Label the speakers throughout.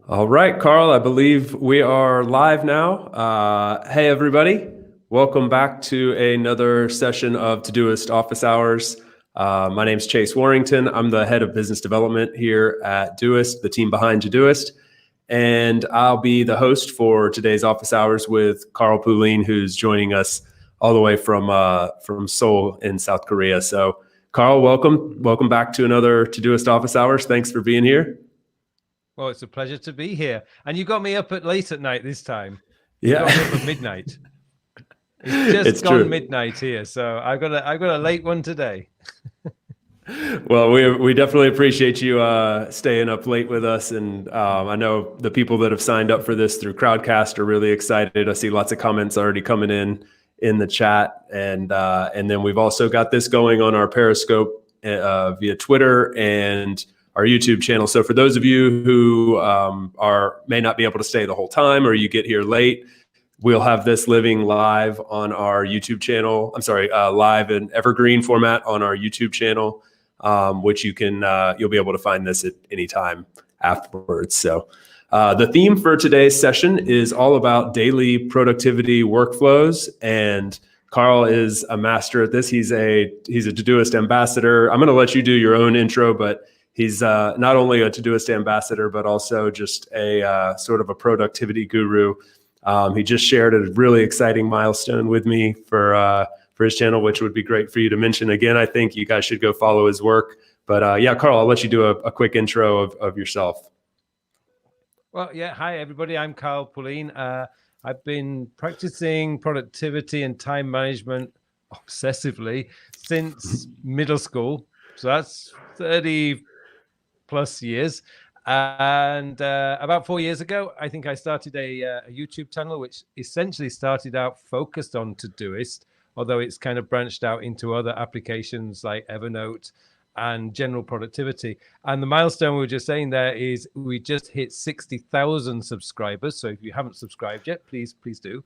Speaker 1: All right, Carl, I believe we are live now. Hey, everybody. Welcome back to another session of Todoist Office Hours. My name's Chase Warrington. I'm the head of business development here at Doist, the team behind Todoist. And I'll be the host for today's office hours with Carl Pullein, who's joining us all the way from Seoul in South Korea. So, Carl, welcome. Welcome back to another Todoist Office Hours. Thanks for being here.
Speaker 2: Well, it's a pleasure to be here. And you got me up at late at night this time.
Speaker 1: Yeah.
Speaker 2: You got me up at midnight. It's gone true. Midnight here, so I've got a late one today.
Speaker 1: Well, we definitely appreciate you staying up late with us, and I know the people that have signed up for this through Crowdcast are really excited. I see lots of comments already coming in the chat, and then we've also got this going on our Periscope via Twitter and our YouTube channel. So for those of you who may not be able to stay the whole time, or you get here late, we'll have this living live on our YouTube channel. Live in evergreen format on our YouTube channel, which you'll be able to find this at any time afterwards. So the theme for today's session is all about daily productivity workflows, and Carl is a master at this. He's a Todoist ambassador. I'm going to let you do your own intro, but he's not only a Todoist ambassador, but also just a sort of a productivity guru. He just shared a really exciting milestone with me for his channel, which would be great for you to mention again. I think you guys should go follow his work. But yeah, Carl, I'll let you do a quick intro of yourself.
Speaker 2: Well, yeah. Hi, everybody. I'm Carl Pullein. I've been practicing productivity and time management obsessively since middle school. So that's 30 plus years. And about 4 years ago, I think I started a YouTube channel, which essentially started out focused on Todoist, although it's kind of branched out into other applications like Evernote and general productivity. And the milestone we were just saying there is we just hit 60,000 subscribers. So if you haven't subscribed yet, please do.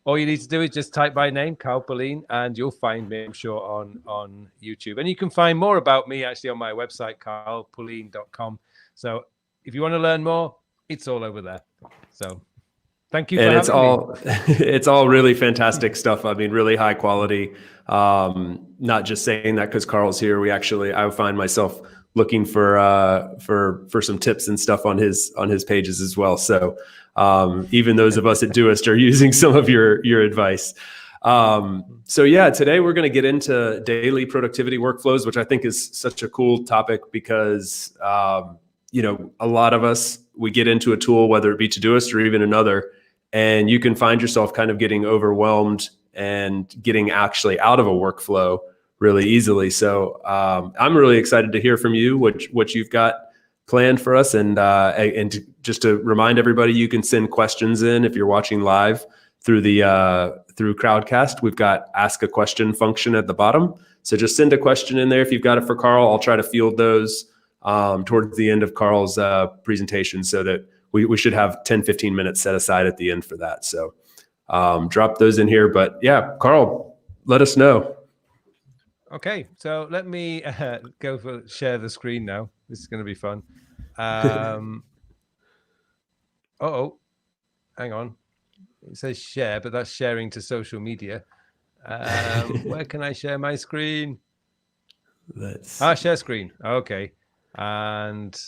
Speaker 2: All you need to do is just type my name, Carl Pullein, and you'll find me, I'm sure, on YouTube. And you can find more about me actually on my website, carlpullein.com. So if you want to learn more, it's all over there. So thank you for having me.
Speaker 1: It's all really fantastic stuff. I mean, really high quality. Not just saying that because Carl's here. I find myself looking for some tips and stuff on his pages as well. So even those of us at Doist are using some of your advice. So yeah, today we're going to get into daily productivity workflows, which I think is such a cool topic because a lot of us, we get into a tool, whether it be Todoist or even another, and you can find yourself kind of getting overwhelmed and getting actually out of a workflow really easily. So I'm really excited to hear from you what you've got planned for us, and just to remind everybody, you can send questions in if you're watching live through Crowdcast. We've got ask a question function at the bottom, so just send a question in there if you've got it for Carl. I'll try to field those towards the end of Carl's presentation, so that we should have 10-15 minutes set aside at the end for that. So drop those in here. But yeah, Carl, let us know.
Speaker 2: Okay, so let me go for share the screen now. This is going to be fun. Hang on. It says share, but that's sharing to social media. Where can I share my screen? Share screen. Okay. And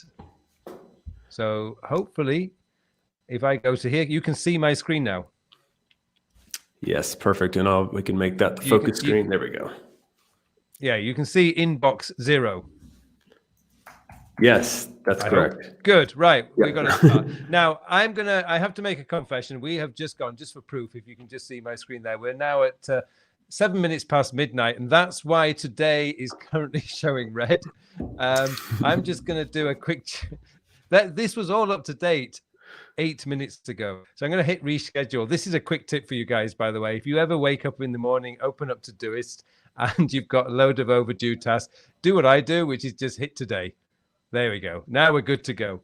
Speaker 2: so hopefully if I go to here, you can see my screen now.
Speaker 1: Yes, perfect. And we can make that the focus screen. There we go.
Speaker 2: Yeah, you can see inbox 0.
Speaker 1: Yes, that's correct.
Speaker 2: Good. Right. Yep. We're going to start. Now, I have to make a confession. We have just gone, just for proof, if you can just see my screen there. We're now at 7 minutes past midnight, and that's why today is currently showing red. I'm just going to do a quick this was all up to date 8 minutes ago. So I'm going to hit reschedule. This is a quick tip for you guys, by the way. If you ever wake up in the morning, open up Todoist, and you've got a load of overdue tasks, do what I do, which is just hit today. There we go. Now we're good to go.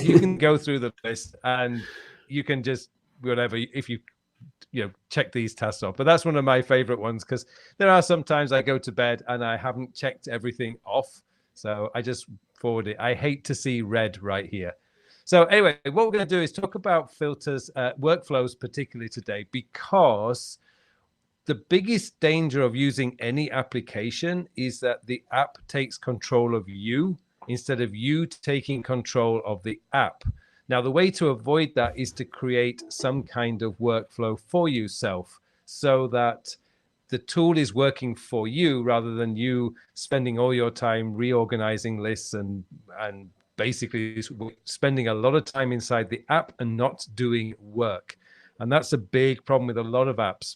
Speaker 2: You can go through the list and you can just whatever, if you check these tasks off. But that's one of my favorite ones, because there are sometimes I go to bed and I haven't checked everything off. So I just forward it. I hate to see red right here. So anyway, what we're going to do is talk about filters, workflows particularly today, because the biggest danger of using any application is that the app takes control of you instead of you taking control of the app. Now, the way to avoid that is to create some kind of workflow for yourself so that the tool is working for you rather than you spending all your time reorganizing lists and basically spending a lot of time inside the app and not doing work. And that's a big problem with a lot of apps.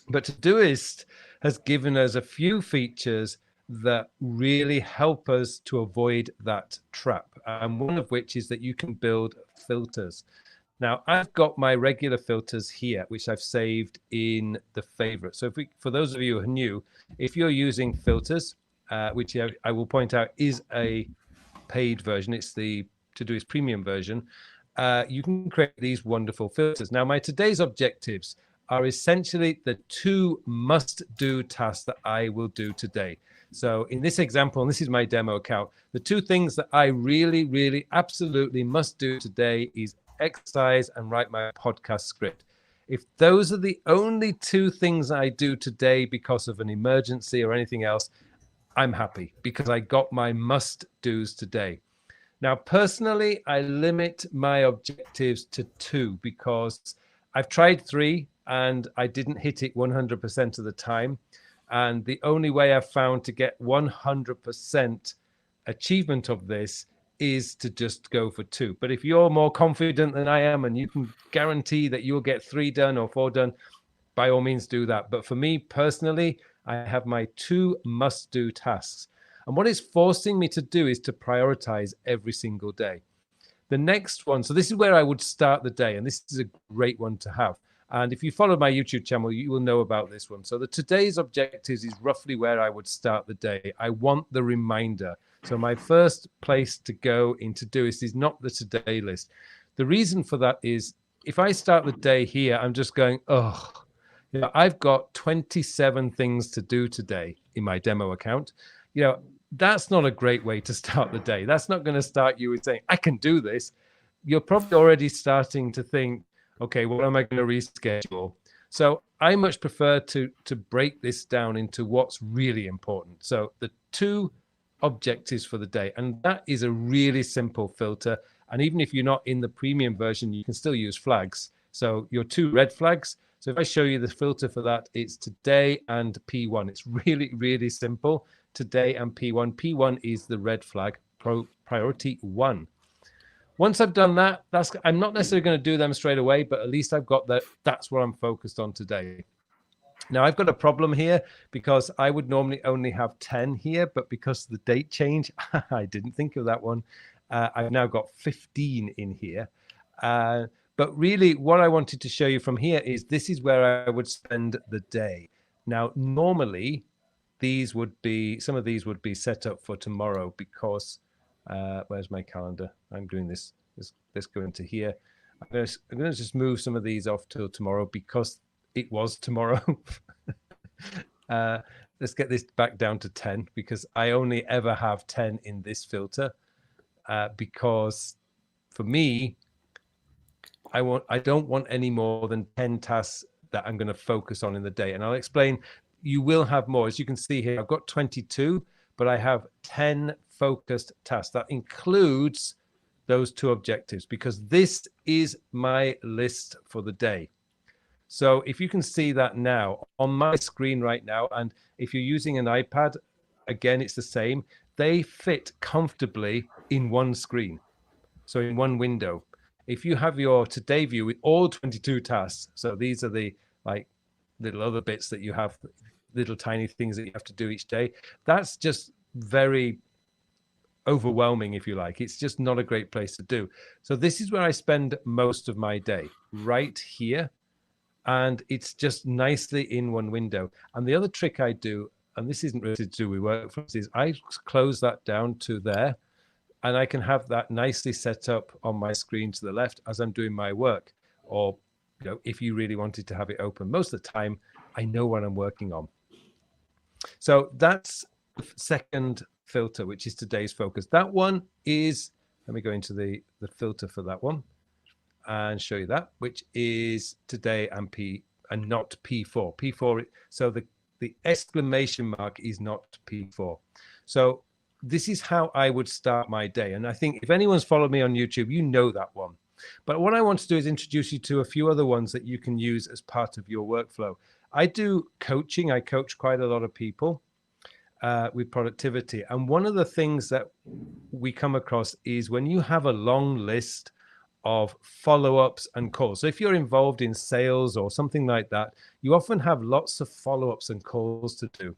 Speaker 2: But Todoist has given us a few features that really help us to avoid that trap. And one of which is that you can build filters. Now, I've got my regular filters here, which I've saved in the favorites. So for those of you who are new, if you're using filters, which I will point out is a paid version, it's the Todoist premium version, you can create these wonderful filters. Now, my today's objectives are essentially the 2 must-do tasks that I will do today. So in this example, and this is my demo account, the 2 things that I really, really, absolutely must do today is exercise and write my podcast script. If those are the only 2 things I do today because of an emergency or anything else, I'm happy because I got my must-dos today. Now, personally, I limit my objectives to 2 because I've tried 3 and I didn't hit it 100% of the time. And the only way I've found to get 100% achievement of this is to just go for 2. But if you're more confident than I am and you can guarantee that you'll get 3 done or 4 done, by all means do that. But for me personally, I have my 2 must-do tasks. And what it's forcing me to do is to prioritize every single day. The next one, so this is where I would start the day, and this is a great one to have. And if you follow my YouTube channel, you will know about this one. So the today's objectives is roughly where I would start the day. I want the reminder. So my first place to go in Todoist is not the today list. The reason for that is if I start the day here, I'm just going, I've got 27 things to do today in my demo account. That's not a great way to start the day. That's not going to start you with saying, I can do this. You're probably already starting to think, okay, what am I going to reschedule? So I much prefer to break this down into what's really important. So the 2 objectives for the day, and that is a really simple filter. And even if you're not in the premium version, you can still use flags. So your 2 red flags. So if I show you the filter for that, it's today and P1. It's really, really simple. Today and P1. P1 is the red flag, priority 1. Once I've done that, I'm not necessarily going to do them straight away, but at least I've got that. That's what I'm focused on today. Now, I've got a problem here because I would normally only have 10 here, but because of the date change, I didn't think of that one. I've now got 15 in here. But really, what I wanted to show you from here is this is where I would spend the day. Now, normally, some of these would be set up for tomorrow because where's my calendar? I'm doing this. Let's go into here. I'm going to just move some of these off till tomorrow because it was tomorrow. Let's get this back down to 10 because I only ever have 10 in this filter because for me, I don't want any more than 10 tasks that I'm going to focus on in the day. And I'll explain, you will have more. As you can see here, I've got 22, but I have 10 focused tasks. That includes those 2 objectives because this is my list for the day. So if you can see that now on my screen right now, and if you're using an iPad, again, it's the same. They fit comfortably in one screen. So in one window. If you have your today view with all 22 tasks, so these are the little other bits that you have, little tiny things that you have to do each day, that's just very overwhelming, if you like. It's just not a great place to do. So this is where I spend most of my day, right here. And it's just nicely in one window. And the other trick I do, and this isn't really to do with workflows, is I close that down to there. And I can have that nicely set up on my screen to the left as I'm doing my work. Or, if you really wanted to have it open. Most of the time, I know what I'm working on. So that's the second filter, which is today's focus. That one is, let me go into the filter for that one and show you that, which is today and not P4. P4, so the exclamation mark is not P4. So this is how I would start my day. And I think if anyone's followed me on YouTube, you know that one. But what I want to do is introduce you to a few other ones that you can use as part of your workflow. I do coaching. I coach quite a lot of people with productivity. And one of the things that we come across is when you have a long list of follow-ups and calls. So if you're involved in sales or something like that, you often have lots of follow-ups and calls to do.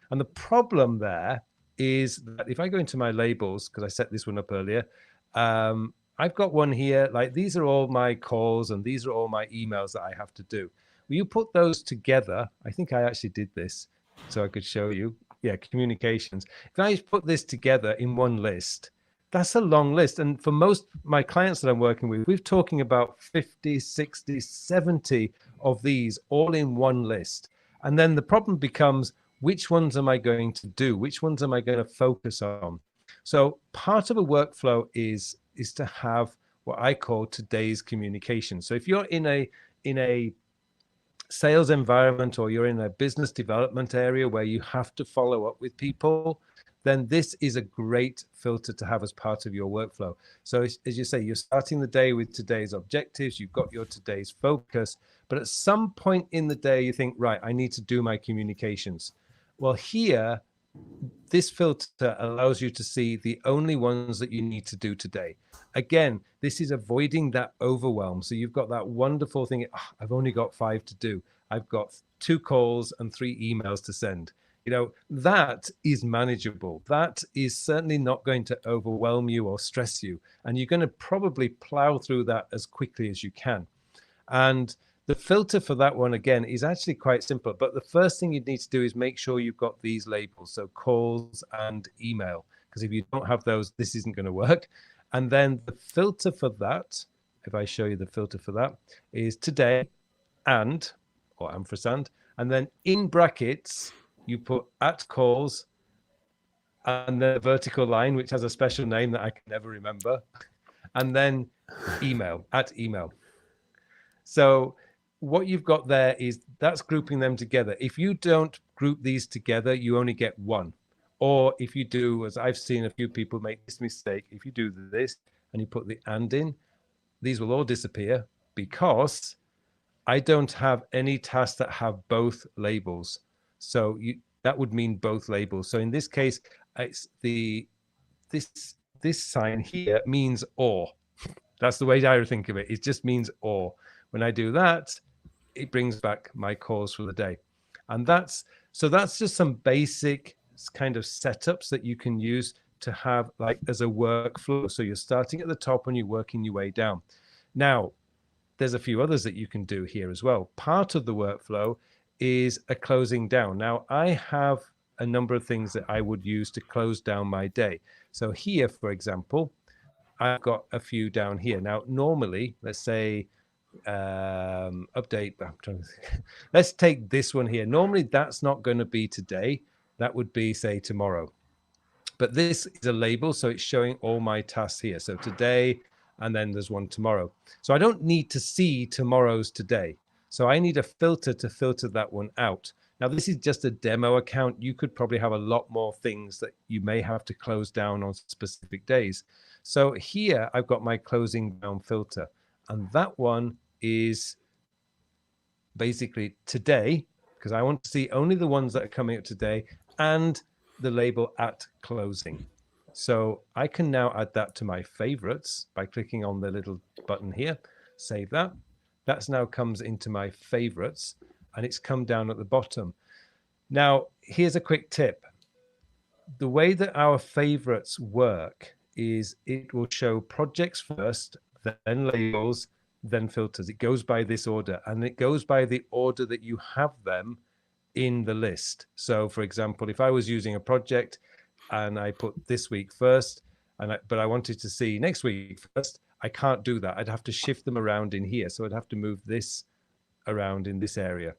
Speaker 2: And the problem there is that if I go into my labels, because I set this one up earlier, I've got one here, like these are all my calls and these are all my emails that I have to do. Will you put those together? I think I actually did this so I could show you. Yeah, communications. If I put this together in one list, that's a long list. And for most my clients that I'm working with, we're talking about 50, 60, 70 of these all in one list. And then the problem becomes, which ones am I going to do? Which ones am I going to focus on? So part of a workflow is to have what I call today's communication. So if you're in a sales environment or you're in a business development area where you have to follow up with people, then this is a great filter to have as part of your workflow. So as you say, you're starting the day with today's objectives, you've got your today's focus, but at some point in the day, you think, right, I need to do my communications. Well, here, this filter allows you to see the only ones that you need to do today. Again, this is avoiding that overwhelm. So you've got that wonderful thing, oh, I've only got 5 to do. I've got 2 calls and 3 emails to send. You know, that is manageable. That is certainly not going to overwhelm you or stress you. And you're going to probably plow through that as quickly as you can. And the filter for that one, again, is actually quite simple. But the first thing you need to do is make sure you've got these labels. So calls and email, because if you don't have those, this isn't going to work. And then the filter for that, if I show you the filter for that, is today and, or ampersand, and then in brackets, you put at calls and the vertical line, which has a special name that I can never remember, and then email, at email. So what you've got there is that's grouping them together. If you don't group these together, you only get one. Or if you do, as I've seen a few people make this mistake, if you do this and you put the and in, these will all disappear because I don't have any tasks that have both labels. So that would mean both labels. So in this case, it's this sign here means or. That's the way I think of it. It just means or. When I do that, it brings back my calls for the day. And that's just some basic kind of setups that you can use to have like as a workflow. So you're starting at the top and you're working your way down. Now, there's a few others that you can do here as well. Part of the workflow is a closing down. Now, I have a number of things that I would use to close down my day. So here, for example, I've got a few down here. Now, normally, let's say update. I'm trying to think. Let's take this one here. Normally, that's not going to be today. That would be, say, tomorrow. But this is a label, so it's showing all my tasks here. So today, and then there's one tomorrow. So I don't need to see tomorrow's today. So I need a filter to filter that one out. Now, this is just a demo account. You could probably have a lot more things that you may have to close down on specific days. So here I've got my closing down filter, and that one is basically today, because I want to see only the ones that are coming up today and the label at closing. So I can now add that to my favorites by clicking on the little button here, save that. That's now comes into my favorites and it's come down at the bottom. Now, here's a quick tip. The way that our favorites work is it will show projects first, then labels, then filters. It goes by this order, and it goes by the order that you have them in the list. So for example, if I was using a project and I put this week first, but I wanted to see next week first, I can't do that. I'd have to shift them around in here. So I'd have to move this around in this area.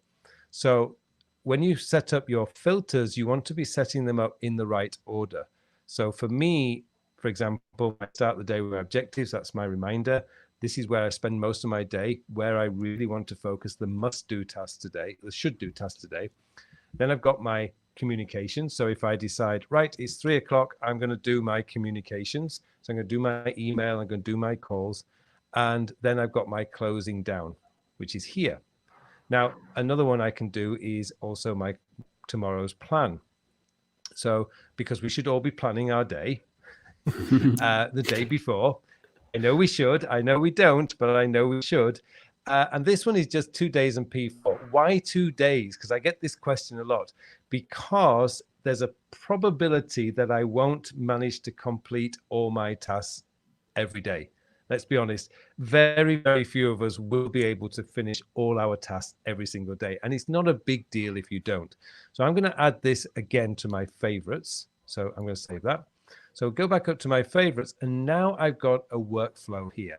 Speaker 2: So when you set up your filters, you want to be setting them up in the right order. So for me, for example, I start the day with objectives. That's my reminder. This is where I spend most of my day, where I really want to focus the must-do tasks today, the should-do tasks today. Then I've got my communications. So if I decide, right, it's 3 o'clock, I'm going to do my communications. So I'm going to do my email, I'm going to do my calls. And then I've got my closing down, which is here. Now, another one I can do is also my tomorrow's plan. So because we should all be planning our day the day before. I know we should. I know we don't, but I know we should. And this one is just 2 days and P4. Why 2 days? Because I get this question a lot. Because there's a probability that I won't manage to complete all my tasks every day. Let's be honest, very, very few of us will be able to finish all our tasks every single day. And it's not a big deal if you don't. So I'm going to add this again to my favorites. So I'm going to save that. So go back up to my favorites. And now I've got a workflow here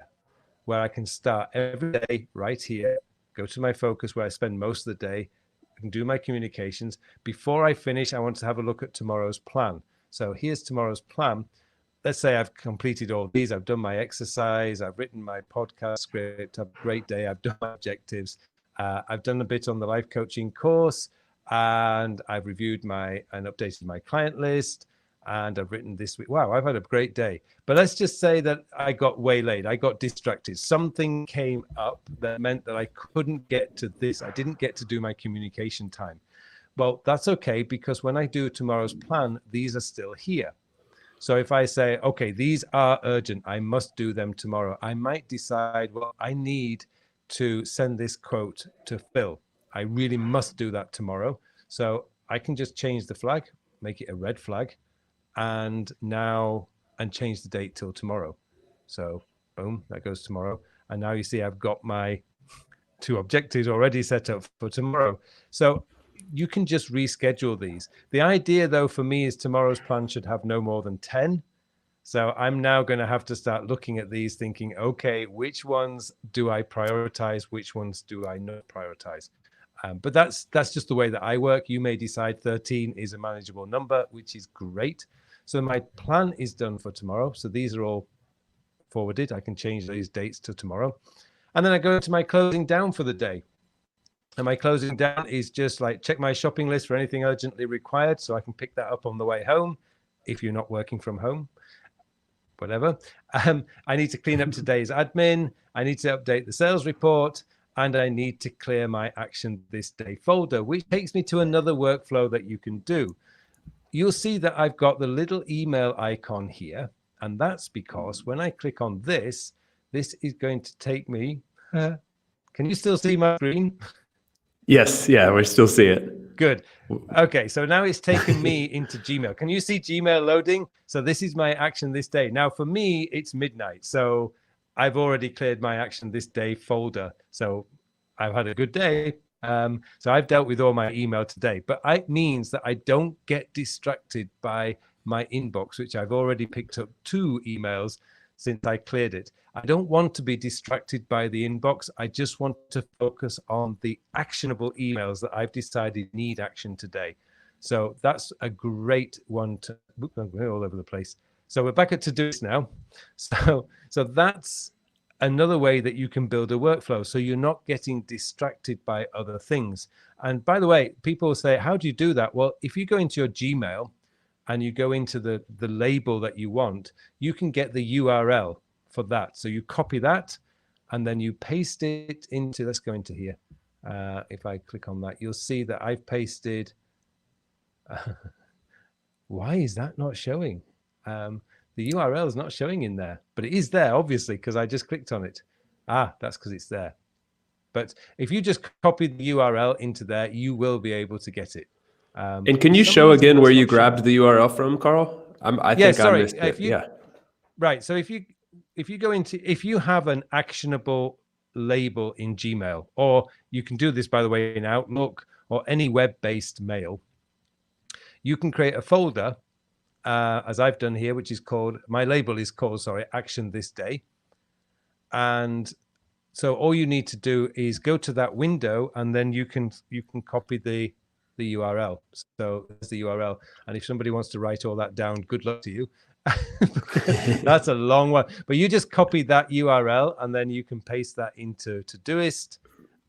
Speaker 2: where I can start every day right here, go to my focus where I spend most of the day, I can do my communications. Before I finish, I want to have a look at tomorrow's plan. So here's tomorrow's plan. Let's say I've completed all these. I've done my exercise. I've written my podcast script. I've had a great day. I've done my objectives. I've done a bit on the life coaching course, and I've reviewed and updated my client list. And I've written this week. Wow, I've had a great day. But let's just say that I got waylaid. I got distracted. Something came up that meant that I couldn't get to this. I didn't get to do my communication time. Well, that's okay, because when I do tomorrow's plan, these are still here. So if I say, okay, these are urgent, I must do them tomorrow, I might decide, well, I need to send this quote to Phil. I really must do that tomorrow. So I can just change the flag, make it a red flag, and change the date till tomorrow. So boom, that goes tomorrow. And now you see I've got my 2 objectives already set up for tomorrow. So you can just reschedule these. The idea, though, for me is tomorrow's plan should have no more than 10. So I'm now going to have to start looking at these thinking, okay, which ones do I prioritize? Which ones do I not prioritize? But that's just the way that I work. You may decide 13 is a manageable number, which is great. So my plan is done for tomorrow. So these are all forwarded. I can change these dates to tomorrow. And then I go into my closing down for the day. And my closing down is just like check my shopping list for anything urgently required. So I can pick that up on the way home if you're not working from home, whatever. I need to clean up today's admin. I need to update the sales report. And I need to clear my action this day folder, which takes me to another workflow that you can do. You'll see that I've got the little email icon here. And that's because when I click on this, this is going to take me. Can you still see my screen?
Speaker 1: Yes. Yeah, we still see it.
Speaker 2: Good. Okay. So now it's taken me into Gmail. Can you see Gmail loading? So this is my action this day. Now for me, it's midnight. So I've already cleared my action this day folder. So I've had a good day. So I've dealt with all my email today, but it means that I don't get distracted by my inbox, which I've already picked up 2 emails since I cleared it. I don't want to be distracted by the inbox. I just want to focus on the actionable emails that I've decided need action today. So that's a great one to we're all over the place. So we're back at Todoist now. So that's another way that you can build a workflow, so you're not getting distracted by other things. And by the way, people say, how do you do that? Well, if you go into your Gmail and you go into the label that you want, you can get the URL for that. So you copy that and then you paste it into, let's go into here. If I click on that, you'll see that I've pasted. Why is that not showing? The URL is not showing in there, but it is there, obviously, because I just clicked on it. That's because it's there. But if you just copy the URL into there, you will be able to get it.
Speaker 1: And can you show again where you grabbed the URL from, Carl? I think I missed it.
Speaker 2: Right. So if you go into, if you have an actionable label in Gmail, or you can do this, by the way, in Outlook or any web-based mail, you can create a folder, as I've done here, which is called, my label is called, Action This Day. And so all you need to do is go to that window, and then you can copy the the URL. So there's the URL. And if somebody wants to write all that down, good luck to you. That's a long one. But you just copy that URL and then you can paste that into Todoist.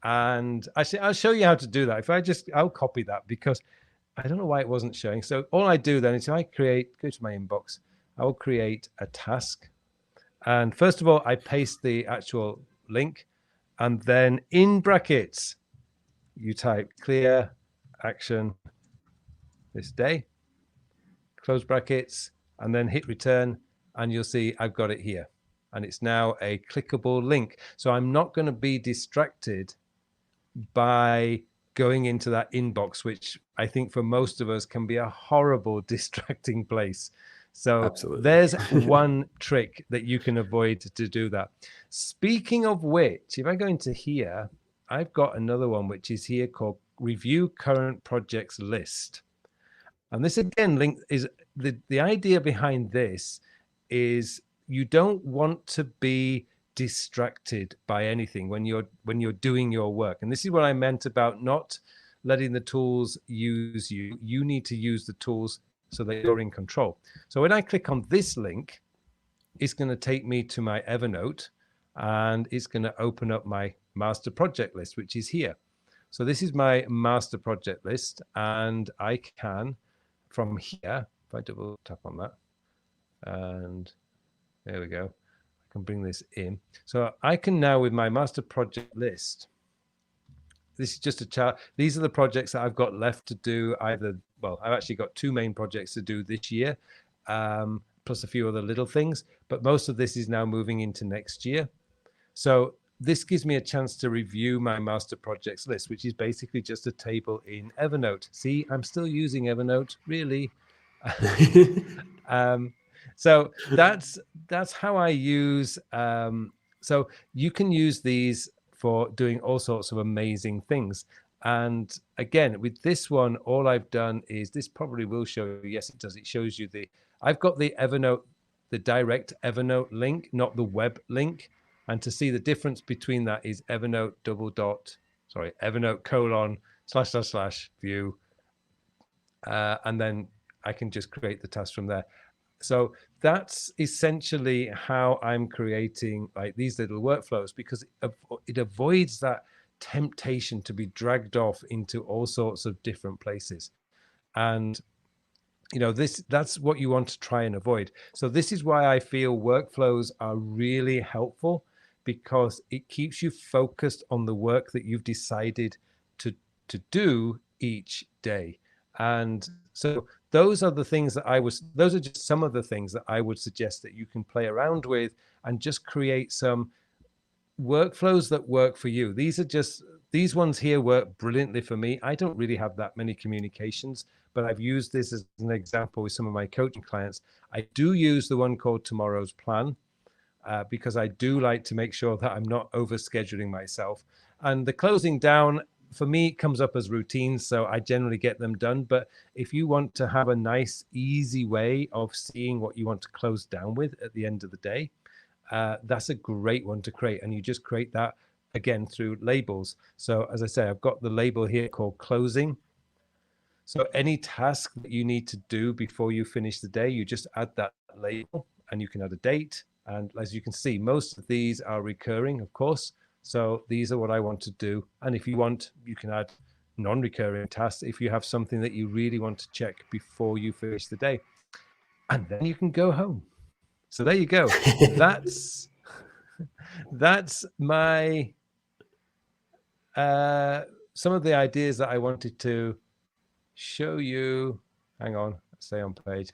Speaker 2: And actually, I'll show you how to do that. I'll copy that because I don't know why it wasn't showing. So all I do then is go to my inbox, I will create a task. And first of all, I paste the actual link. And then in brackets, you type clear action this day, close brackets, and then hit return. And you'll see I've got it here. And it's now a clickable link. So I'm not going to be distracted by going into that inbox, which I think for most of us can be a horrible, distracting place. So
Speaker 1: Absolutely.
Speaker 2: There's one trick that you can avoid to do that. Speaking of which, if I go into here, I've got another one, which is here called Review Current Projects List. And this again, is the idea behind this is you don't want to be distracted by anything when you're doing your work. And this is what I meant about not letting the tools use you. You need to use the tools so that you're in control. So when I click on this link, it's going to take me to my Evernote and it's going to open up my master project list, which is here. So this is my master project list, and I can from here, if I double tap on that, and there we go, I can bring this in. So I can now, with my master project list, this is just a chart. These are the projects that I've got left to do. I've actually got 2 main projects to do this year, plus a few other little things, but most of this is now moving into next year. So this gives me a chance to review my master projects list, which is basically just a table in Evernote. See, I'm still using Evernote, really. So that's how I use. So you can use these for doing all sorts of amazing things. And again, with this one, all I've done is, this probably will show you, yes, it does. It shows you I've got the Evernote, the direct Evernote link, not the web link. And to see the difference between that is Evernote Evernote://view. And then I can just create the task from there. So that's essentially how I'm creating like these little workflows, because it avoids that temptation to be dragged off into all sorts of different places. And that's what you want to try and avoid. So this is why I feel workflows are really helpful, because it keeps you focused on the work that you've decided to do each day. And so those are just some of the things that I would suggest that you can play around with and just create some workflows that work for you. These ones here work brilliantly for me. I don't really have that many communications, but I've used this as an example with some of my coaching clients. I do use the one called Tomorrow's Plan, because I do like to make sure that I'm not overscheduling myself. And the closing down, for me, comes up as routines, so I generally get them done. But if you want to have a nice, easy way of seeing what you want to close down with at the end of the day, that's a great one to create. And you just create that, again, through labels. So as I say, I've got the label here called closing. So any task that you need to do before you finish the day, you just add that label, and you can add a date. And as you can see, most of these are recurring, of course. So these are what I want to do. And if you want, you can add non-recurring tasks if you have something that you really want to check before you finish the day. And then you can go home. So there you go. That's my some of the ideas that I wanted to show you. Hang on, stay on page.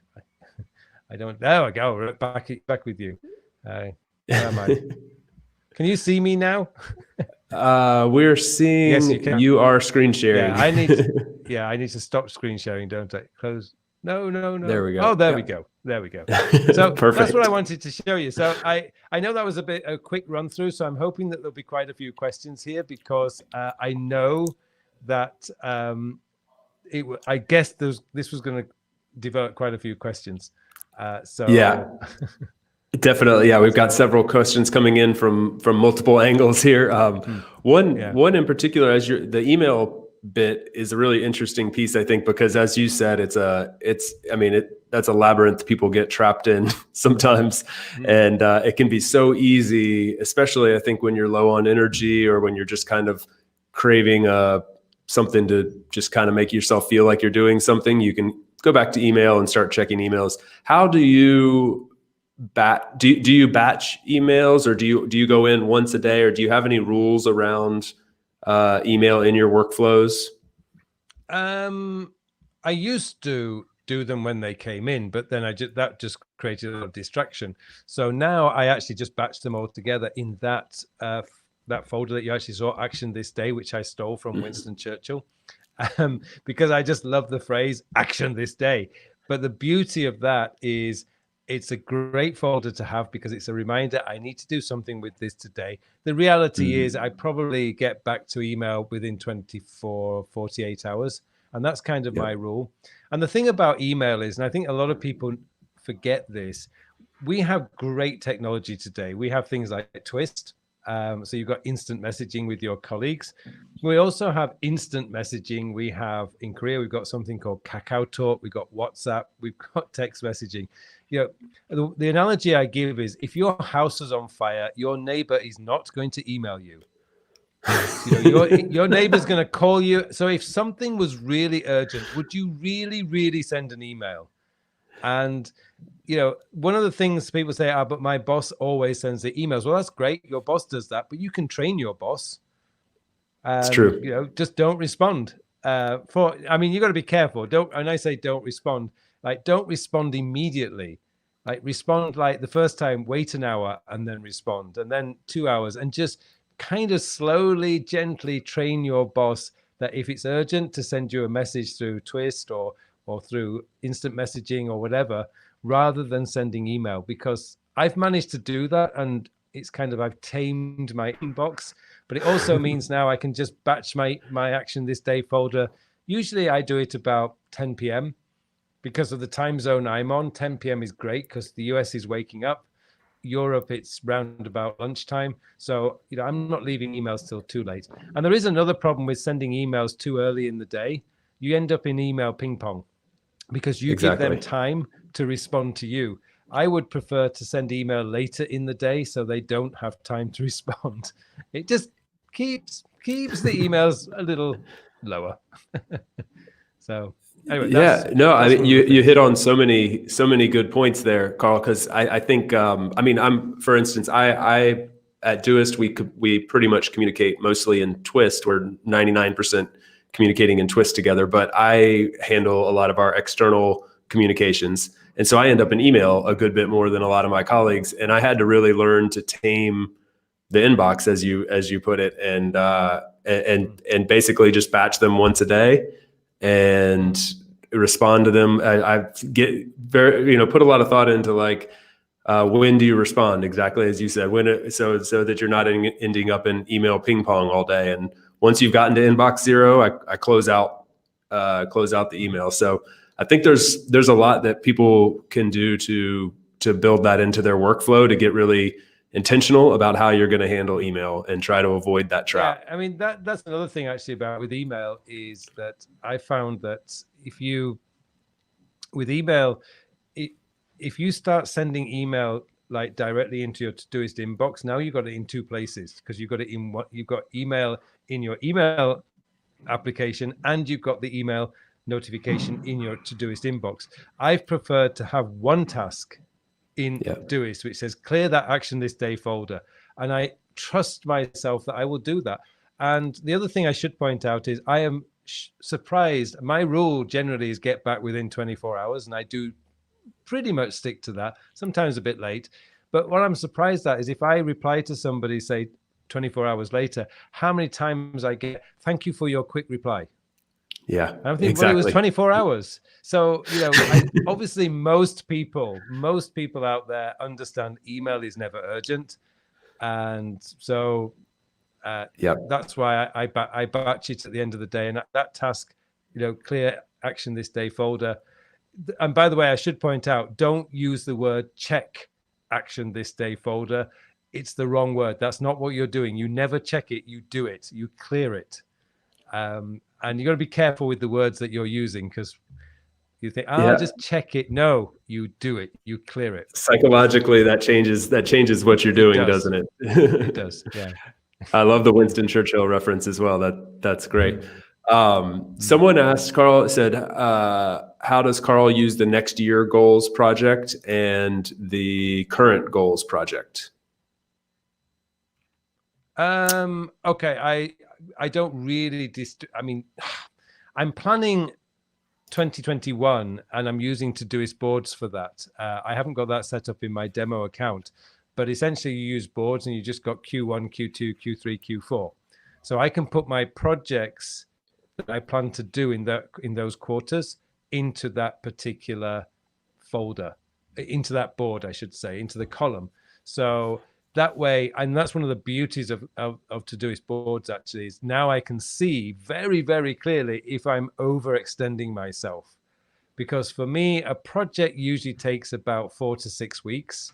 Speaker 2: I don't. There we go. Back with you. Where am I? Can you see me now?
Speaker 1: We're seeing. Yes, you are screen sharing.
Speaker 2: Yeah, I need to stop screen sharing, don't I? Close. No.
Speaker 1: There we go.
Speaker 2: Oh, there we go. So
Speaker 1: perfect.
Speaker 2: That's what I wanted to show you. So I know that was a quick run through. So I'm hoping that there'll be quite a few questions here, because I know that I guess this was going to develop quite a few questions. So
Speaker 1: yeah. Definitely. Yeah. We've got several questions coming in from multiple angles here. One in particular, as the email bit is a really interesting piece, I think, because as you said, that's a labyrinth people get trapped in sometimes. And it can be so easy, especially I think when you're low on energy or when you're just kind of craving something to just kind of make yourself feel like you're doing something. You can go back to email and start checking emails. How do you do you batch emails, or do you go in once a day, or do you have any rules around email in your workflows?
Speaker 2: I used to do them when they came in, but then that just created a lot of distraction. So now I actually just batch them all together in that folder that you actually saw, Action This Day, which I stole from Winston Churchill, because I just love the phrase Action This Day. But the beauty of that is it's a great folder to have because it's a reminder I need to do something with this today. The reality is I probably get back to email within 24, 48 hours. And that's kind of my rule. And the thing about email is, and I think a lot of people forget this, we have great technology today. We have things like Twist. So you've got instant messaging with your colleagues. We also have instant messaging. We have, in Korea, we've got something called Kakao Talk. We've got WhatsApp. We've got text messaging. You know, the analogy I give is if your house is on fire, your neighbor is not going to email you. You know, your neighbor's going to call you. So if something was really urgent, would you really send an email? And you know, one of the things people say, but my boss always sends the emails. Well, that's great. Your boss does that, but you can train your boss.
Speaker 1: It's true.
Speaker 2: You know, just don't respond. You got to be careful. And I say don't respond. Like, don't respond immediately. Like, respond like the first time, wait an hour and then respond, and then 2 hours, and just kind of slowly, gently train your boss that if it's urgent to send you a message through Twist or through instant messaging or whatever, rather than sending email. Because I've managed to do that, and it's kind of, I've tamed my inbox, but it also means now I can just batch my Action This Day folder. Usually I do it about 10 p.m. because of the time zone I'm on. 10 p.m. is great because the US is waking up. Europe, it's round about lunchtime. So, you know, I'm not leaving emails till too late. And there is another problem with sending emails too early in the day. You end up in email ping pong because you give them time to respond to you. I would prefer to send email later in the day so they don't have time to respond. It just keeps the emails a little lower. So anyway,
Speaker 1: I mean, you hit on so many good points there, Carl, because I think for instance, I at Doist we pretty much communicate mostly in Twist. We're 99% communicating in Twist together, but I handle a lot of our external communications. And so I end up in email a good bit more than a lot of my colleagues. And I had to really learn to tame the inbox, as you put it, and basically just batch them once a day and respond to them. I get put a lot of thought into like, when do you respond? Exactly as you said, so that you're not ending up in email ping pong all day. And once you've gotten to inbox zero, I close out the email. So I think there's a lot that people can do to build that into their workflow, to get really intentional about how you're going to handle email and try to avoid that trap.
Speaker 2: Yeah, I mean, that's another thing actually about with email is that I found that if you start sending email like directly into your Todoist inbox, now you've got it in two places, because you've got email in your email application and you've got the email notification in your Todoist inbox. I've preferred to have one task in Doist which says clear that Action This Day folder, and I trust myself that I will do that. And the other thing I should point out is I am surprised. My rule generally is get back within 24 hours, and I do pretty much stick to that, sometimes a bit late. But what I'm surprised at is if I reply to somebody, say 24 hours later, how many times I get thank you for your quick reply.
Speaker 1: Yeah,
Speaker 2: I think exactly. Well, it was 24 hours. So, obviously most people out there understand email is never urgent. And so that's why I batch it at the end of the day. And that task, clear Action This Day folder. And by the way, I should point out, don't use the word check Action This Day folder. It's the wrong word. That's not what you're doing. You never check it. You do it. You clear it. And you got to be careful with the words that you're using, because you think,
Speaker 1: Yeah.
Speaker 2: just check it. No, you do it. You clear it.
Speaker 1: Psychologically, that changes what you're doing, doesn't it?
Speaker 2: It does. Yeah.
Speaker 1: I love the Winston Churchill reference as well. That's great.
Speaker 2: Mm.
Speaker 1: Someone asked, Carl said, how does Carl use the next year goals project and the current goals project?
Speaker 2: Okay. I don't really I mean, I'm planning 2021 and I'm using Todoist boards for that. I haven't got that set up in my demo account, but essentially you use boards and you just got Q1, Q2, Q3, Q4. So I can put my projects that I plan to do in those quarters into that particular folder, into that board, I should say, into the column. So that way, and that's one of the beauties of Todoist boards, actually, is now I can see very, very clearly if I'm overextending myself. Because for me, a project usually takes about 4 to 6 weeks,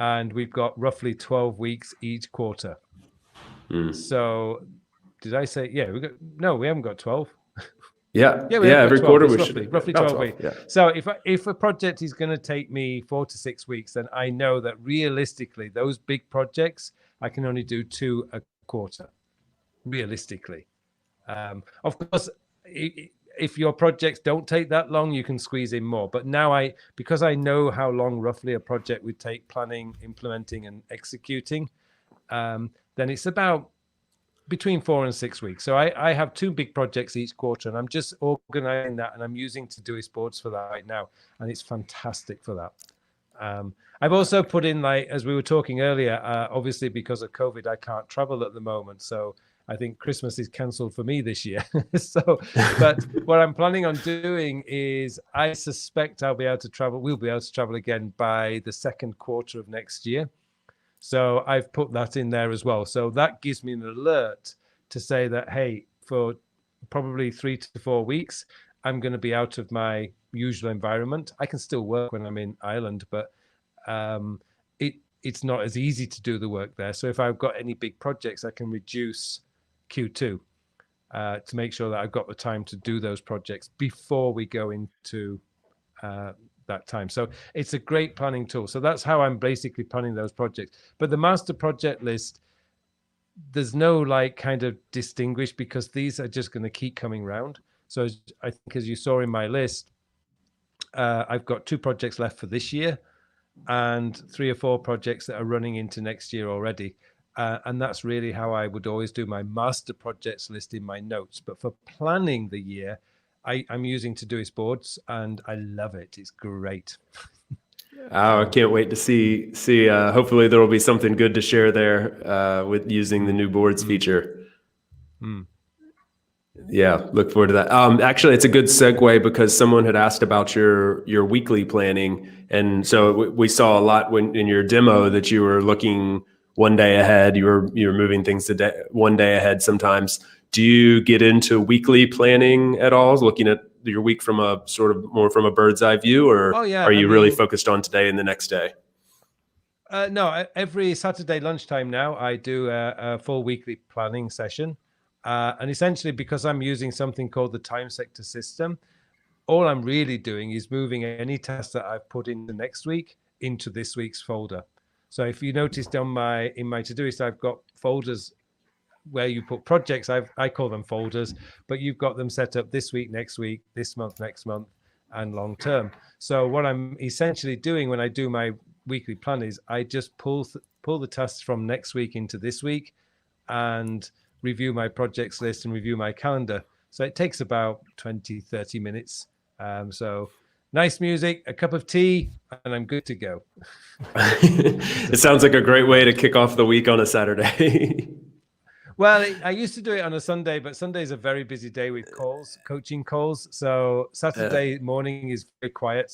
Speaker 2: and we've got roughly 12 weeks each quarter. So did I say, yeah, we haven't got 12.
Speaker 1: Yeah, every
Speaker 2: 12.
Speaker 1: quarter
Speaker 2: It's roughly 12 weeks.
Speaker 1: Yeah.
Speaker 2: So if a project is going to take me 4 to 6 weeks, then I know that realistically, those big projects, I can only do 2 a quarter, realistically. Of course, if your projects don't take that long, you can squeeze in more. But now because I know how long roughly a project would take planning, implementing, and executing, then it's about between 4 and 6 weeks. So I have 2 big projects each quarter, and I'm just organizing that, and I'm using Todoist boards for that right now, and it's fantastic for that. I've also put in, like, as we were talking earlier, obviously because of COVID, I can't travel at the moment. So I think Christmas is cancelled for me this year. But what I'm planning on doing is I suspect we'll be able to travel again by the second quarter of next year. So I've put that in there as well. So that gives me an alert to say that, hey, for probably 3 to 4 weeks, I'm going to be out of my usual environment. I can still work when I'm in Ireland, but it's not as easy to do the work there. So if I've got any big projects, I can reduce Q2 to make sure that I've got the time to do those projects before we go into that time. So it's a great planning tool. So that's how I'm basically planning those projects. But the master project list, there's no like kind of distinguish, because these are just going to keep coming round. So I think, as you saw in my list, I've got 2 projects left for this year and 3 or 4 projects that are running into next year already. And that's really how I would always do my master projects list in my notes. But for planning the year, I'm using Todoist boards, and I love it. It's great.
Speaker 1: I can't wait to see. Hopefully, there will be something good to share there with using the new boards feature. Yeah, look forward to that. Actually, it's a good segue, because someone had asked about your weekly planning, and so we saw a lot in your demo that you were looking one day ahead. You were moving things one day ahead sometimes. Do you get into weekly planning at all, looking at your week from a sort of more from a bird's eye view, or are you really focused on today and the next day?
Speaker 2: No, every Saturday lunchtime now, I do a full weekly planning session. And essentially, because I'm using something called the time sector system, all I'm really doing is moving any task that I've put in the next week into this week's folder. So if you noticed in my Todoist, I've got folders where you put projects. I call them folders, but you've got them set up this week, next week, this month, next month, and long term. So what I'm essentially doing when I do my weekly plan is I just pull the tasks from next week into this week and review my projects list and review my calendar. So it takes about 20-30 minutes. So nice music, a cup of tea, and I'm good to go.
Speaker 1: It sounds like a great way to kick off the week on a Saturday.
Speaker 2: Well, I used to do it on a Sunday, but Sunday is a very busy day with coaching calls. So Saturday morning is very quiet.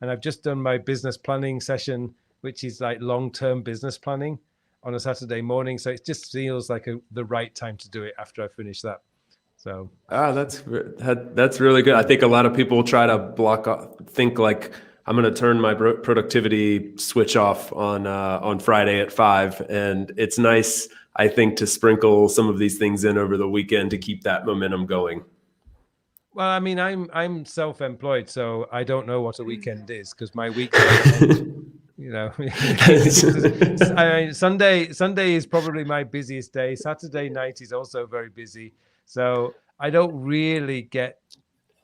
Speaker 2: And I've just done my business planning session, which is like long-term business planning on a Saturday morning. So it just feels like the right time to do it after I finish that. So
Speaker 1: that's really good. I think a lot of people try to think like, I'm going to turn my productivity switch off on Friday at 5, and it's nice. I think, to sprinkle some of these things in over the weekend to keep that momentum going.
Speaker 2: Well, I mean, I'm self-employed, so I don't know what a weekend is because my weeks don't end. You know, Sunday is probably my busiest day. Saturday night is also very busy, so I don't really get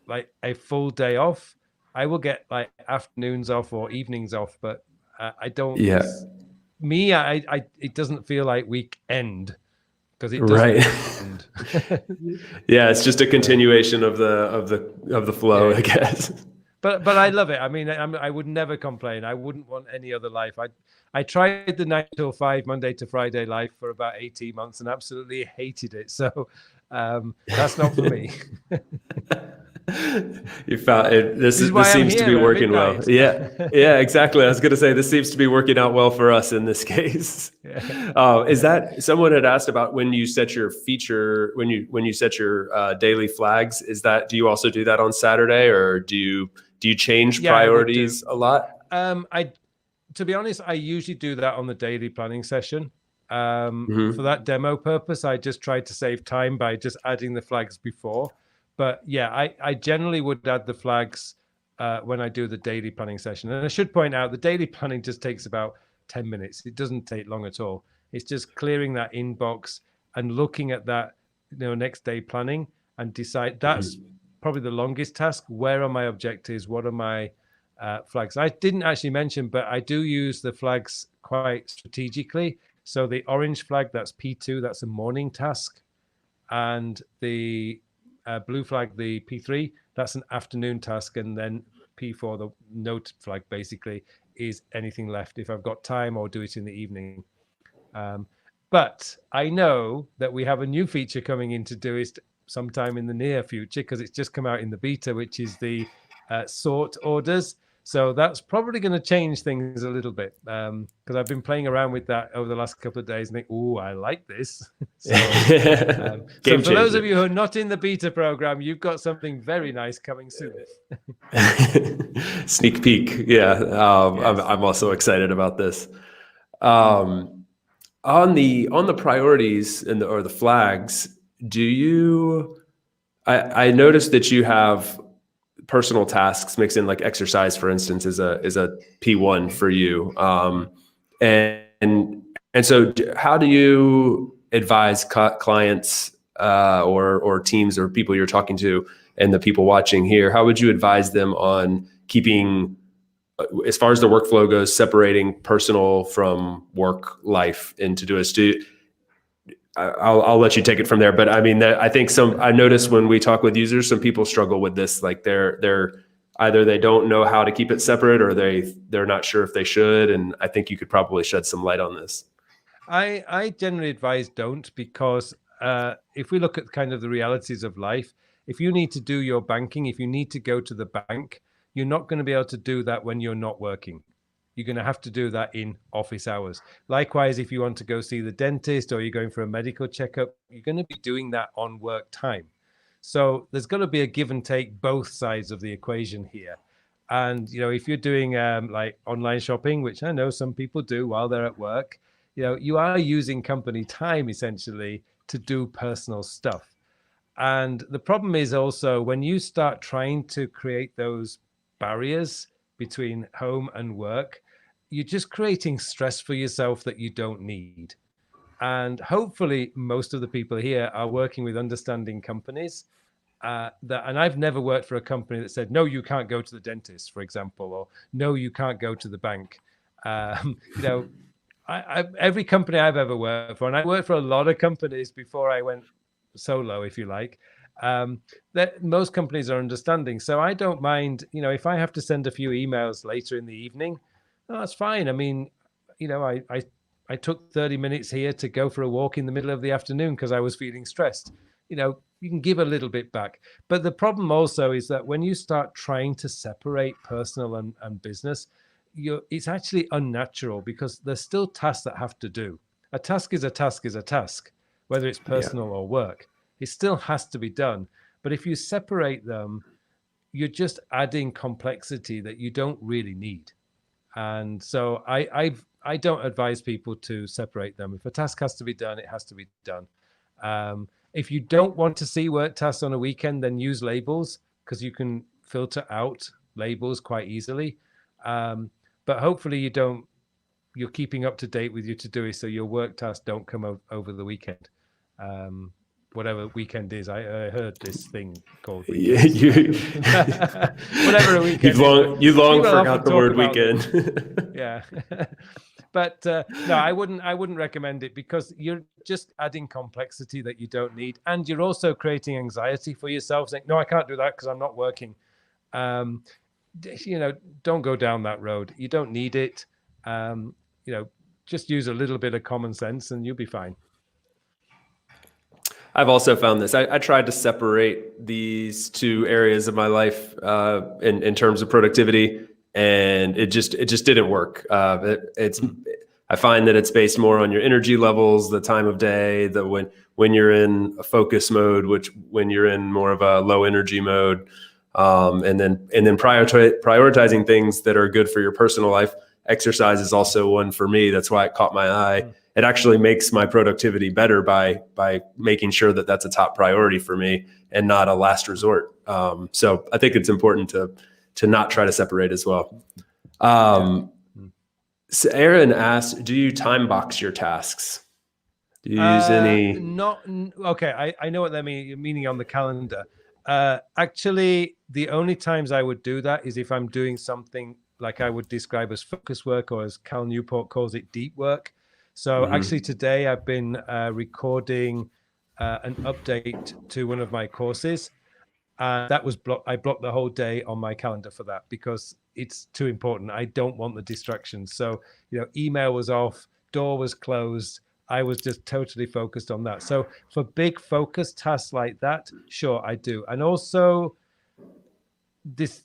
Speaker 2: like a full day off. I will get like afternoons off or evenings off, but I don't.
Speaker 1: Yeah.
Speaker 2: It doesn't feel like weekend because it doesn't
Speaker 1: Right.
Speaker 2: end.
Speaker 1: Yeah, it's just a continuation of the flow,
Speaker 2: Yeah.
Speaker 1: I guess.
Speaker 2: But I love it. I mean, I would never complain. I wouldn't want any other life. I tried the 9 till 5 Monday to Friday life for about 18 months and absolutely hated it. So that's not for me.
Speaker 1: You found it. This seems to be working well. Yeah, yeah, exactly. I was going to say this seems to be working out well for us in this case.
Speaker 2: Yeah.
Speaker 1: Is that someone had asked about when you set your feature when you set your daily flags? Is that, do you also do that on Saturday, or do you change priorities a lot?
Speaker 2: To be honest, I usually do that on the daily planning session. For that demo purpose, I just tried to save time by just adding the flags before. But yeah, I generally would add the flags when I do the daily planning session. And I should point out the daily planning just takes about 10 minutes. It doesn't take long at all. It's just clearing that inbox and looking at that, next day planning and decide. That's probably the longest task. Where are my objectives? What are my flags? I didn't actually mention, but I do use the flags quite strategically. So the orange flag, that's P2, that's a morning task. And the blue flag, the P3, that's an afternoon task. And then P4, the note flag, basically is anything left if I've got time or do it in the evening. But I know that we have a new feature coming into Doist sometime in the near future because it's just come out in the beta, which is the sort orders. So that's probably going to change things a little bit because I've been playing around with that over the last couple of days and think, oh, I like this. So for those of you who are not in the beta program, you've got something very nice coming soon.
Speaker 1: Sneak peek. Yeah.
Speaker 2: Yes.
Speaker 1: I'm also excited about this. On the priorities or the flags, I noticed that you have personal tasks mixed in, like exercise, for instance, is a P1 for you. And so how do you advise clients or teams or people you're talking to and the people watching here? How would you advise them on keeping, as far as the workflow goes, separating personal from work life into Todoist? I'll let you take it from there. But I mean, I think I notice when we talk with users, some people struggle with this. Like they're either they don't know how to keep it separate or they're not sure if they should. And I think you could probably shed some light on this.
Speaker 2: I generally advise don't, because if we look at kind of the realities of life, if you need to do your banking, if you need to go to the bank, you're not going to be able to do that when you're not working. You're going to have to do that in office hours. Likewise, if you want to go see the dentist or you're going for a medical checkup, you're going to be doing that on work time. So there's got to be a give and take both sides of the equation here. And, if you're doing like online shopping, which I know some people do while they're at work, you are using company time essentially to do personal stuff. And the problem is also when you start trying to create those barriers between home and work, you're just creating stress for yourself that you don't need. And hopefully most of the people here are working with understanding companies and I've never worked for a company that said, no, you can't go to the dentist, for example, or no, you can't go to the bank. Every company I've ever worked for, and I worked for a lot of companies before I went solo, if you like, that most companies are understanding. So I don't mind, if I have to send a few emails later in the evening, that's fine. I mean, I took 30 minutes here to go for a walk in the middle of the afternoon because I was feeling stressed. You can give a little bit back. But the problem also is that when you start trying to separate personal and business, it's actually unnatural because there's still tasks that have to do. A task is a task is a task, whether it's personal or work. It still has to be done. But if you separate them, you're just adding complexity that you don't really need. And so I don't advise people to separate them. If a task has to be done, it has to be done. If you don't want to see work tasks on a weekend, then use labels, because you can filter out labels quite easily. But hopefully you're keeping up to date with your Todoist, so your work tasks don't come over the weekend. Whatever weekend is, I heard this thing called weekend. Whatever a weekend
Speaker 1: you long
Speaker 2: People
Speaker 1: forgot
Speaker 2: often
Speaker 1: the
Speaker 2: talk
Speaker 1: word
Speaker 2: about
Speaker 1: weekend.
Speaker 2: Yeah. But no, I wouldn't recommend it, because you're just adding complexity that you don't need, and you're also creating anxiety for yourself, saying, no, I can't do that because I'm not working. Don't go down that road. You don't need it. Just use a little bit of common sense and you'll be fine.
Speaker 1: I've also found this. I tried to separate these two areas of my life in terms of productivity, and it just didn't work. I find that it's based more on your energy levels, the time of day, when you're in a focus mode, when you're in more of a low energy mode, and then prioritizing things that are good for your personal life. Exercise is also one for me. That's why it caught my eye. It actually makes my productivity better by making sure that that's a top priority for me and not a last resort. So I think it's important to not try to separate as well. So Aaron asked, do you time box your tasks? Do you use any?
Speaker 2: Okay, I know what they're meaning on the calendar. Actually, the only times I would do that is if I'm doing something like I would describe as focus work, or as Cal Newport calls it, deep work. So actually today I've been recording an update to one of my courses. That was I blocked the whole day on my calendar for that, because it's too important. I don't want the distractions. So, email was off, door was closed. I was just totally focused on that. So for big focus tasks like that, sure, I do. And also this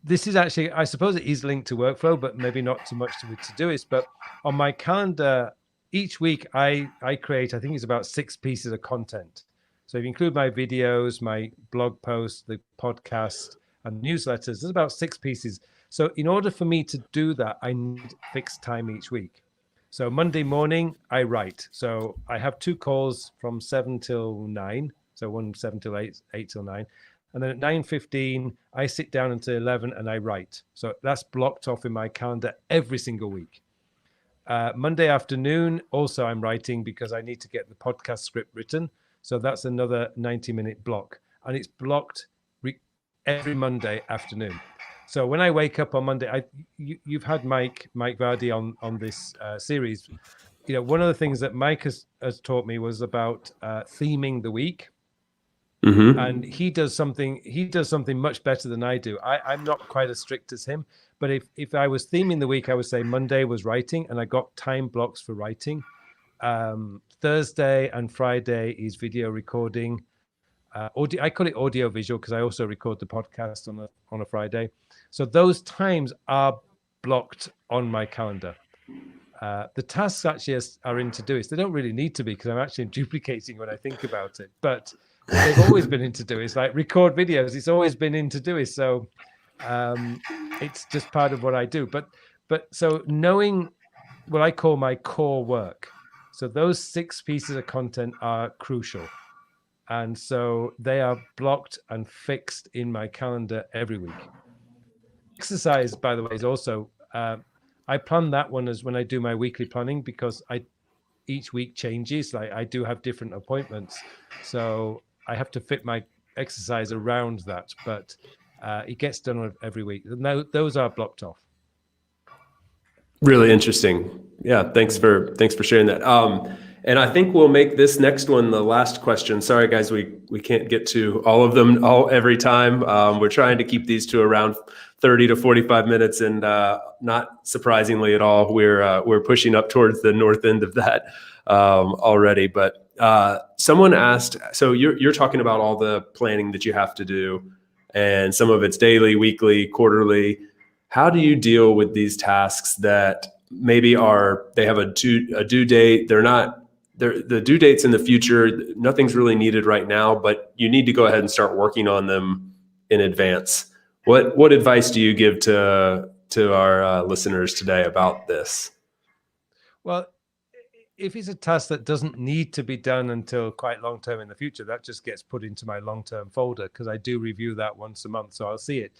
Speaker 2: is actually, I suppose it is linked to workflow, but maybe not too much to Todoist. But on my calendar, each week I create, I think it's about 6 pieces of content. So if you include my videos, my blog posts, the podcast, and newsletters, there's about 6 pieces. So in order for me to do that, I need fixed time each week. So Monday morning, I write. So I have 2 calls from 7 till 9. So one 7 till 8, 8 till 9. And then at 9:15, I sit down until 11 and I write. So that's blocked off in my calendar every single week. Monday afternoon, also I'm writing, because I need to get the podcast script written. So that's another 90-minute block. And it's blocked every Monday afternoon. So when I wake up on Monday, you've had Mike Vardy on this series. One of the things that Mike has taught me was about theming the week. And he does something much better than I do. I'm not quite as strict as him, but if I was theming the week, I would say Monday was writing, and I got time blocks for writing. Thursday and Friday is video recording. Audio, I call it audio visual, because I also record the podcast on a Friday. So those times are blocked on my calendar. The tasks actually are in Todoist. They don't really need to be, because I'm actually duplicating when I think about it. But they've always been in Todoist. Like record videos, it's always been in Todoist. So it's just part of what I do. But so knowing what I call my core work. So those 6 pieces of content are crucial. And so they are blocked and fixed in my calendar every week. Exercise, by the way, is also, I plan that one as when I do my weekly planning, because each week changes. Like I do have different appointments. So I have to fit my exercise around that, but it gets done every week. And those are blocked off.
Speaker 1: Really interesting. Yeah, thanks for sharing that. And I think we'll make this next one the last question. Sorry, guys, we can't get to all of them every time. We're trying to keep these to around 30 to 45 minutes, and not surprisingly at all, we're pushing up towards the north end of that already. But someone asked, so you're talking about all the planning that you have to do, and some of it's daily, weekly, quarterly. How do you deal with these tasks that maybe they have a due date? The due date's in the future. Nothing's really needed right now, but you need to go ahead and start working on them in advance. What advice do you give to our listeners today about this?
Speaker 2: Well, if it's a task that doesn't need to be done until quite long term in the future, that just gets put into my long term folder because I do review that once a month, so I'll see it.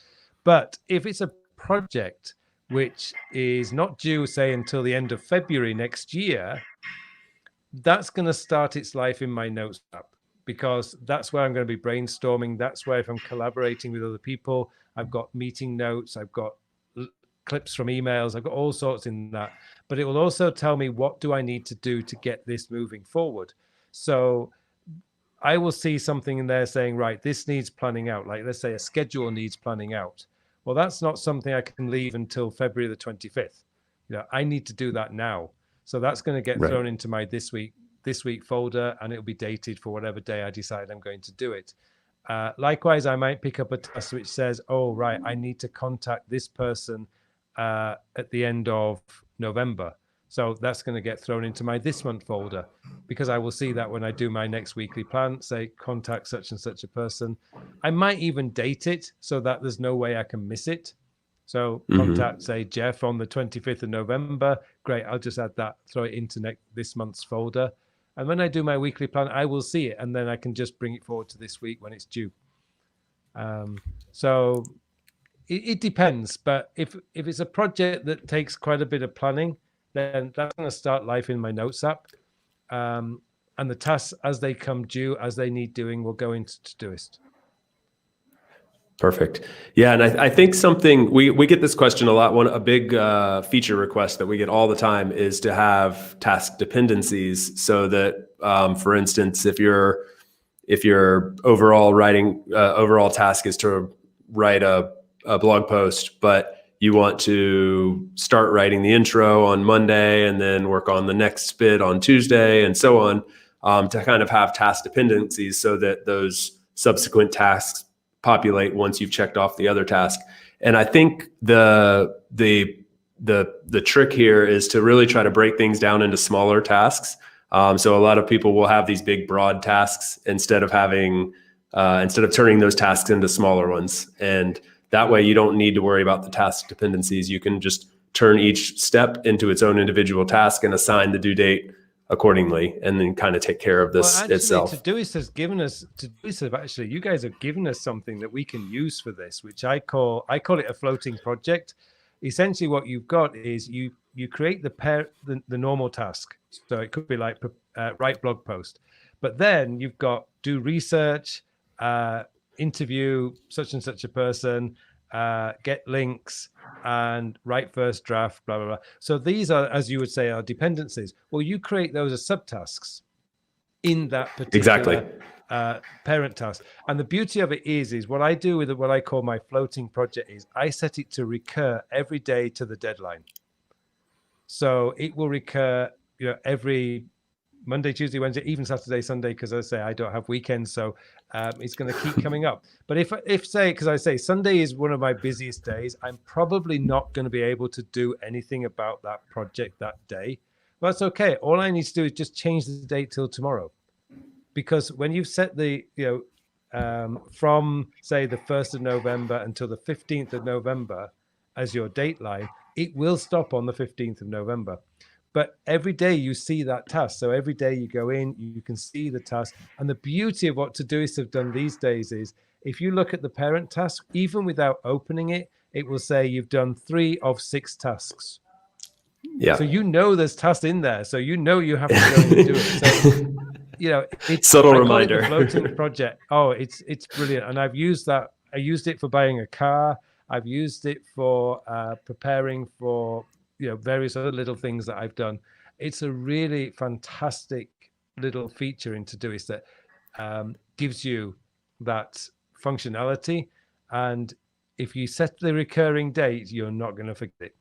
Speaker 2: But if it's a project which is not due, say, until the end of February next year, that's going to start its life in my notes app, because that's where I'm going to be brainstorming. That's where, if I'm collaborating with other people, I've got meeting notes, I've got clips from emails, I've got all sorts in that. But it will also tell me what do I need to do to get this moving forward. So I will see something in there saying, right, this needs planning out. Like, let's say a schedule needs planning out. Well, that's not something I can leave until February the 25th. I need to do that now. So that's going to get thrown into my this week folder, and it'll be dated for whatever day I decide I'm going to do it. Likewise, I might pick up a task which says, oh, right, I need to contact this person at the end of November. So that's going to get thrown into my this month folder, because I will see that when I do my next weekly plan, say contact such and such a person. I might even date it so that there's no way I can miss it. So contact, say, Jeff on the 25th of November. Great, I'll just add that, throw it into this month's folder. And when I do my weekly plan, I will see it, and then I can just bring it forward to this week when it's due. So it depends. But if it's a project that takes quite a bit of planning, then that's going to start life in my notes app. And the tasks, as they come due, as they need doing, will go into Todoist.
Speaker 1: Perfect. Yeah, and I think something we get this question a lot. A big feature request that we get all the time is to have task dependencies, so that, for instance, if your overall task is to write a blog post, but you want to start writing the intro on Monday and then work on the next bit on Tuesday and so on, to kind of have task dependencies so that those subsequent tasks populate once you've checked off the other task. And I think the trick here is to really try to break things down into smaller tasks. So a lot of people will have these big, broad tasks instead of turning those tasks into smaller ones. And that way you don't need to worry about the task dependencies. You can just turn each step into its own individual task and assign the due date accordingly, and then kind of take care of this itself.
Speaker 2: Todoist has given us, you guys have given us something that we can use for this, which I call it a floating project. Essentially what you've got is you create the normal task. So it could be like write blog post, but then you've got do research, interview such and such a person, get links, and write first draft, blah, blah, blah. So these are, as you would say, are dependencies. Well, you create those as subtasks in that particular parent task. And the beauty of it is what I do with what I call my floating project is I set it to recur every day to the deadline. So it will recur, every Monday, Tuesday, Wednesday, even Saturday, Sunday, because I say I don't have weekends, so it's going to keep coming up. But if say, because I say Sunday is one of my busiest days, I'm probably not going to be able to do anything about that project that day. But that's okay. All I need to do is just change the date till tomorrow, because when you've set the from say the 1st of November until the 15th of November as your dateline, it will stop on the 15th of November. But every day you see that task. So every day you go in, you can see the task. And the beauty of what Todoist have done these days is if you look at the parent task, even without opening it, it will say you've done 3 of 6 tasks. Yeah. So there's tasks in there. So you have to go and do it. So, it's
Speaker 1: subtle reminder.
Speaker 2: Floating project. Oh, it's brilliant. And I've used that. I used it for buying a car. I've used it for preparing for various other little things that I've done. It's a really fantastic little feature in Todoist that gives you that functionality. And if you set the recurring date, you're not going to forget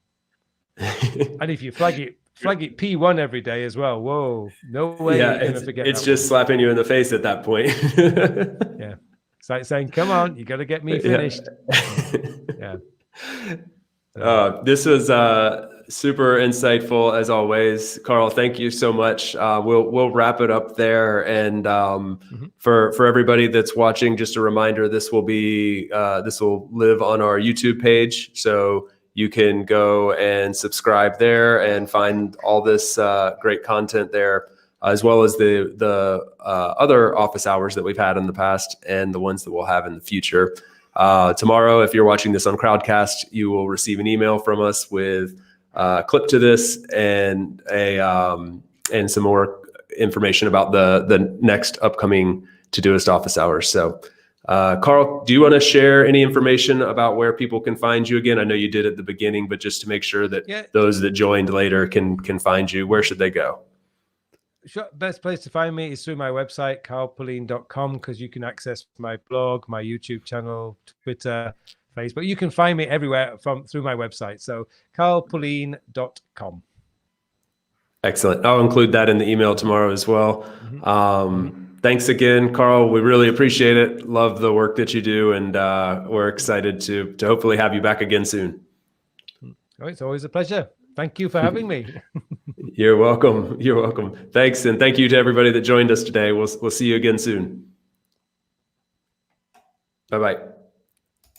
Speaker 2: it. And if you flag it P1 every day as well, whoa, no way you're going to forget.
Speaker 1: It's just slapping you in the face at that point.
Speaker 2: Yeah. It's like saying, come on, you got to get me finished. Yeah.
Speaker 1: This was super insightful as always, Carl. Thank you so much. We'll wrap it up there. And for everybody that's watching, just a reminder: this will live on our YouTube page. So you can go and subscribe there and find all this great content there, as well as the other office hours that we've had in the past and the ones that we'll have in the future. Tomorrow, if you're watching this on Crowdcast, you will receive an email from us with a clip to this and and some more information about the next upcoming Todoist office hours. So, Carl, do you want to share any information about where people can find you again? I know you did at the beginning, but just to make sure that those that joined later can find you, where should they go?
Speaker 2: Sure. Best place to find me is through my website, carlpullein.com, because you can access my blog, my YouTube channel, Twitter, Facebook. You can find me everywhere through my website. So carlpullein.com.
Speaker 1: Excellent. I'll include that in the email tomorrow as well. Thanks again, Carl. We really appreciate it. Love the work that you do, and we're excited to hopefully have you back again soon.
Speaker 2: Oh, it's always a pleasure. Thank you for having me.
Speaker 1: You're welcome. You're welcome. Thanks, and thank you to everybody that joined us today. We'll see you again soon. Bye-bye.